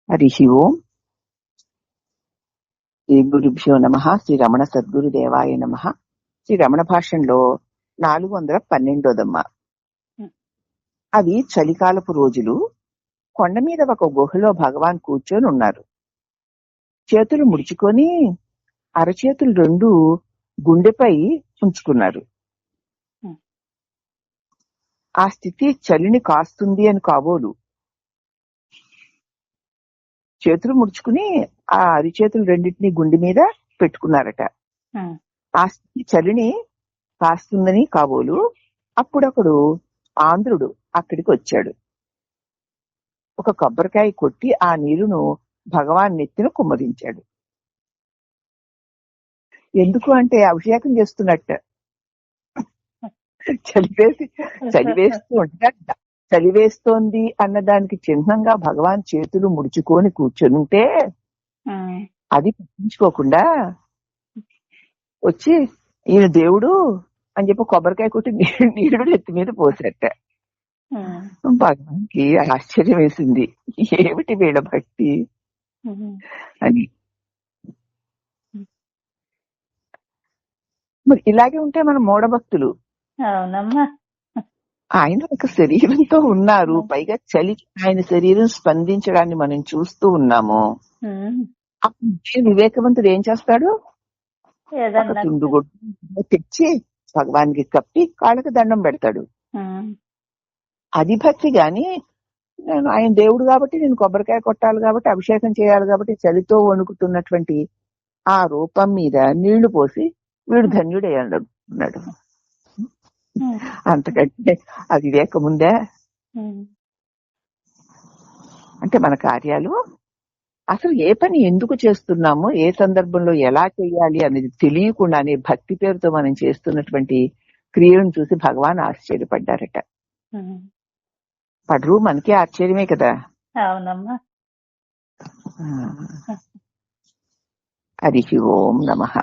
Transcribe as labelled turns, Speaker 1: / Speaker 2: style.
Speaker 1: హరి ఓం. శ్రీ గురుభ్యో నమ. శ్రీ రమణ సద్గురుదేవాయ నమ. శ్రీ రమణ భాషణలో 412దమ్మ. అవి చలికాలపు రోజులు. కొండ మీద ఒక గుహలో భగవాన్ కూర్చొని ఉన్నారు. చేతులు ముడుచుకొని అరచేతులు రెండు గుండెపై ఉంచుకున్నారు. ఆ స్థితి చలిని కాస్తుంది అని కాబోలు. చేతులు ముడుచుకుని ఆ అరిచేతులు రెండింటినీ గుండె మీద పెట్టుకున్నారట. ఆ స్థితి చలిని కాస్తుందని కాబోలు. అప్పుడొకడు ఆంధ్రుడు అక్కడికి వచ్చాడు. ఒక కొబ్బరికాయ కొట్టి ఆ నీరును భగవాన్ నెత్తిన కుమ్మరించాడు. ఎందుకు అంటే అభిషేకం చేస్తున్నట్ట. చలివేస్తోంది అన్నదానికి చిహ్నంగా భగవాన్ చేతులు ముడుచుకొని కూర్చొనుంటే అది పట్టించుకోకుండా వచ్చి ఈయన దేవుడు అని చెప్పి కొబ్బరికాయ కొట్టి నీడు నెత్తి మీద పోసేట. భగవాన్కి ఆశ్చర్యం వేసింది, ఏమిటి వీళ్ళ భక్తి అని. మరి ఇలాగే ఉంటే మన మూఢభక్తులు.
Speaker 2: అవునమ్మా,
Speaker 1: ఆయన ఒక శరీరంతో ఉన్నారు, పైగా చలి ఆయన శరీరం స్పందించడాన్ని మనం చూస్తూ ఉన్నాము. అప్పుడు వివేకవంతుడు ఏం చేస్తాడు? ఒక తుండు గుడ్డ తెచ్చి భగవాన్కి కప్పి కాళ్ళకి దండం పెడతాడు. అది భక్తి గాని, నేను ఆయన దేవుడు కాబట్టి నేను కొబ్బరికాయ కొట్టాలి కాబట్టి అభిషేకం చేయాలి కాబట్టి చలితో వణుకుతున్నటువంటి ఆ రూపం మీద నీళ్లు పోసి వీడు ధన్యుడే అన్నాడు. అంతకంటే అది వివేకముందే? అంటే మన కార్యాలు అసలు ఏ పని ఎందుకు చేస్తున్నామో, ఏ సందర్భంలో ఎలా చేయాలి అనేది తెలియకుండానే భక్తి పేరుతో మనం చేస్తున్నటువంటి క్రియలను చూసి భగవాన్ ఆశ్చర్యపడ్డారట. పడరు, మనకి ఆశ్చర్యమే కదా.
Speaker 2: అవునమ్మా.
Speaker 1: హరి ఓం నమః.